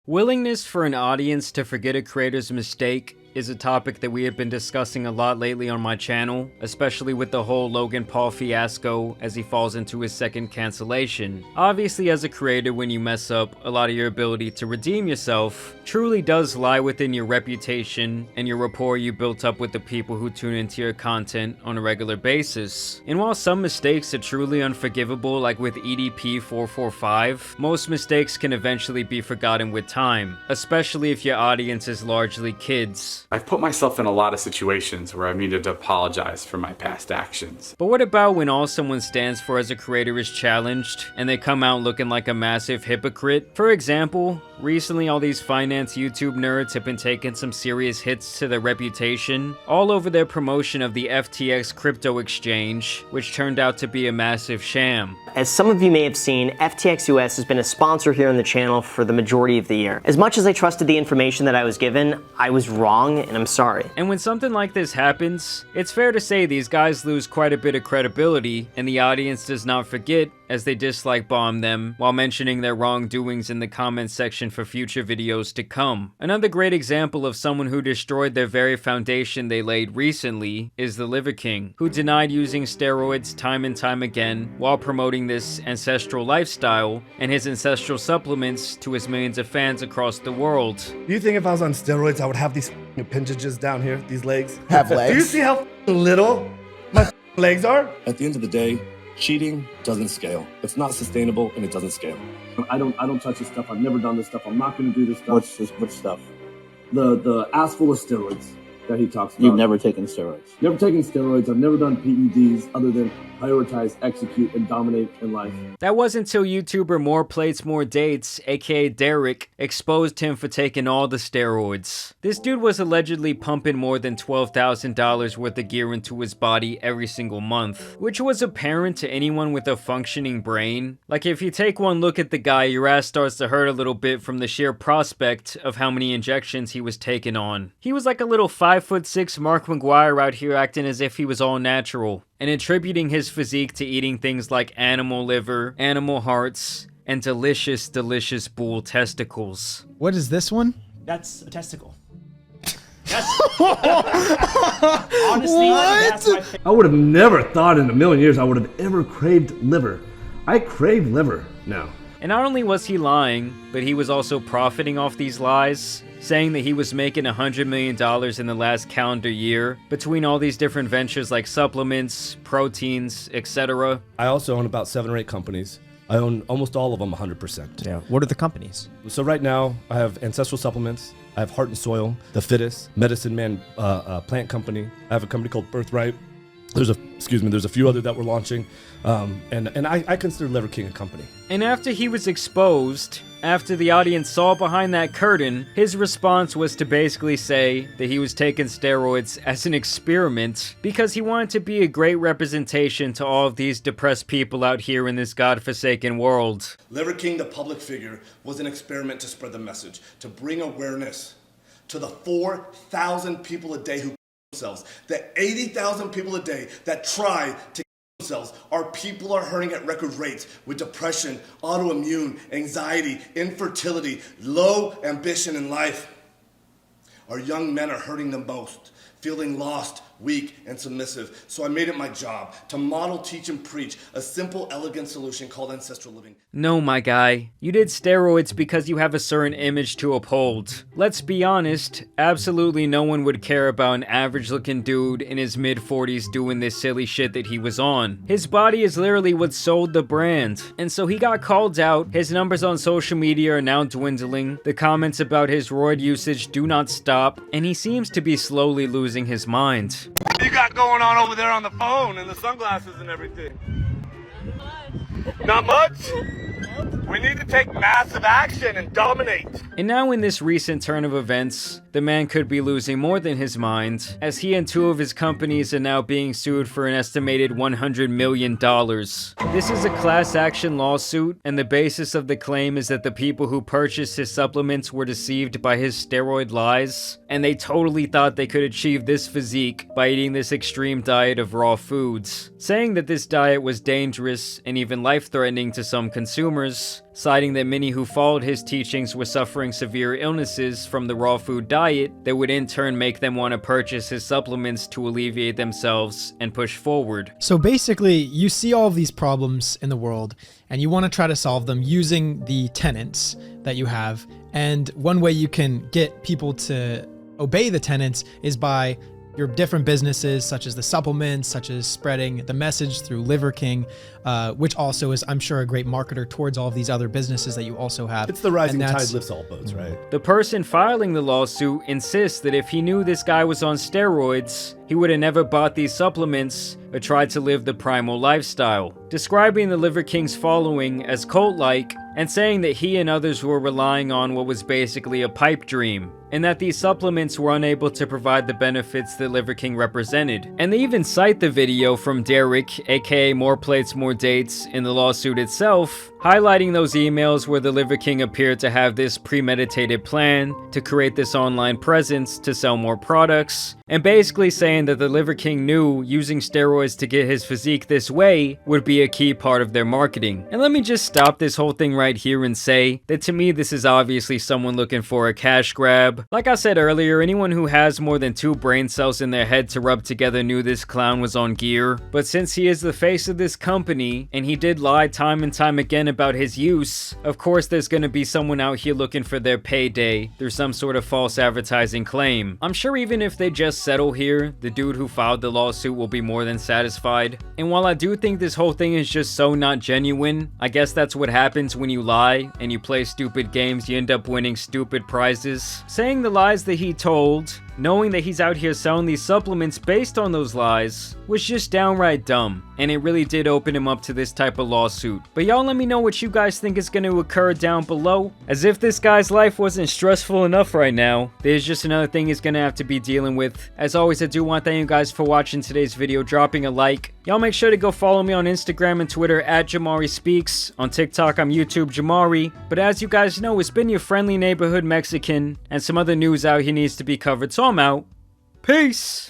Willingness for an audience to forget a creator's mistake is a topic that we have been discussing a lot lately on my channel, especially with the whole Logan Paul fiasco as he falls into his second cancellation. Obviously, as a creator, when you mess up, a lot of your ability to redeem yourself truly does lie within your reputation and your rapport you built up with the people who tune into your content on a regular basis. And while some mistakes are truly unforgivable, like with EDP 445, most mistakes can eventually be forgotten with time, especially if your audience is largely kids. I've put myself in a lot of situations where I've needed to apologize for my past actions. But what about when all someone stands for as a creator is challenged, and they come out looking like a massive hypocrite? For example, recently all these finance YouTube nerds have been taking some serious hits to their reputation, all over their promotion of the FTX crypto exchange, which turned out to be a massive sham. As some of you may have seen, FTX US has been a sponsor here on the channel for the majority of the year. As much as I trusted the information that I was given, I was wrong, and I'm sorry. And when something like this happens, it's fair to say these guys lose quite a bit of credibility, and the audience does not forget as they dislike bomb them while mentioning their wrongdoings in the comment section for future videos to come. Another great example of someone who destroyed their very foundation they laid recently is the Liver King, who denied using steroids time and time again while promoting this ancestral lifestyle and his ancestral supplements to his millions of fans across the world. Do you think if I was on steroids, I would have these appendages down here, these legs? Have legs? Do you see how little my legs are? At the end of the day, cheating doesn't scale. It's not sustainable and it doesn't scale. I don't touch this stuff. I've never done this stuff. I'm not going to do this stuff. Which stuff? The ass full of steroids that he talks about. You've never taken steroids? Never taken steroids. I've never done PEDs other than prioritize, execute, and dominate in life. That wasn't until YouTuber More Plates More Dates, aka Derek, exposed him for taking all the steroids. This dude was allegedly pumping more than $12,000 worth of gear into his body every single month, which was apparent to anyone with a functioning brain. Like, if you take one look at the guy, your ass starts to hurt a little bit from the sheer prospect of how many injections he was taking on. He was like a little 5'6" Mark McGuire out here acting as if he was all natural, and attributing his physique to eating things like animal liver, animal hearts, and delicious, delicious bull testicles. What is this one? That's a testicle. Honestly, that's my favorite. I would have never thought in a million years I would have ever craved liver. I crave liver now. And not only was he lying, but he was also profiting off these lies, saying that he was making $100 million in the last calendar year between all these different ventures like supplements, proteins, etc. I also own about 7 or 8 companies. I own almost all of them 100%. Yeah. What are the companies? So right now, I have Ancestral Supplements. I have Heart and Soil, The Fittest, Medicine Man Plant Company. I have a company called Birthright. There's a few other that we're launching, and I consider Liver King a company. And after he was exposed, after the audience saw behind that curtain, his response was to basically say that he was taking steroids as an experiment because he wanted to be a great representation to all of these depressed people out here in this godforsaken world. Liver King, the public figure, was an experiment to spread the message, to bring awareness to the 4,000 people a day who themselves, the 80,000 people a day that try to themselves. Our people are hurting at record rates with depression, autoimmune, anxiety, infertility, low ambition in life. Our young men are hurting the most, feeling lost, weak, and submissive. So I made it my job to model, teach, and preach a simple, elegant solution called ancestral living. No, my guy. You did steroids because you have a certain image to uphold. Let's be honest, absolutely no one would care about an average-looking dude in his mid-40s doing this silly shit that he was on. His body is literally what sold the brand. And so he got called out, his numbers on social media are now dwindling, the comments about his roid usage do not stop, and he seems to be slowly losing his mind. What you got going on over there on the phone and the sunglasses and everything? Not much? We need to take massive action and dominate. And now in this recent turn of events, the man could be losing more than his mind, as he and 2 of his companies are now being sued for an estimated $100 million. This is a class action lawsuit, and the basis of the claim is that the people who purchased his supplements were deceived by his steroid lies, and they totally thought they could achieve this physique by eating this extreme diet of raw foods, saying that this diet was dangerous and even life-threatening to some consumers, customers, citing that many who followed his teachings were suffering severe illnesses from the raw food diet that would in turn make them want to purchase his supplements to alleviate themselves and push forward. So basically, you see all of these problems in the world and you want to try to solve them using the tenets that you have. And one way you can get people to obey the tenets is by your different businesses, such as the supplements, such as spreading the message through Liver King, which also is, I'm sure, a great marketer towards all of these other businesses that you also have. It's the rising tide lifts all boats, right? The person filing the lawsuit insists that if he knew this guy was on steroids, he would have never bought these supplements or tried to live the primal lifestyle, describing the Liver King's following as cult-like and saying that he and others were relying on what was basically a pipe dream, and that these supplements were unable to provide the benefits that Liver King represented. And they even cite the video from Derek, aka More Plates, More Dates, in the lawsuit itself, highlighting those emails where the Liver King appeared to have this premeditated plan to create this online presence to sell more products, and basically saying that the Liver King knew using steroids to get his physique this way would be a key part of their marketing. And let me just stop this whole thing right here and say that to me this is obviously someone looking for a cash grab. Like I said earlier, anyone who has more than 2 brain cells in their head to rub together knew this clown was on gear. But since he is the face of this company, and he did lie time and time again about his use, of course there's gonna be someone out here looking for their payday through some sort of false advertising claim. I'm sure even if they just settle here, the dude who filed the lawsuit will be more than satisfied. And while I do think this whole thing is just so not genuine, I guess that's what happens when you lie and you play stupid games, you end up winning stupid prizes. Saying the lies that he told, knowing that he's out here selling these supplements based on those lies, was just downright dumb, and it really did open him up to this type of lawsuit. But y'all let me know what you guys think is going to occur down below. As if this guy's life wasn't stressful enough right now, there's just another thing he's going to have to be dealing with. As always, I do want to thank you guys for watching today's video, dropping a like. Y'all make sure to go follow me on Instagram and Twitter at JAMARI Speaks. On TikTok, I'm YouTube JAMARI. But as you guys know, it's been your friendly neighborhood Mexican, and some other news out here needs to be covered, so I'm out. Peace!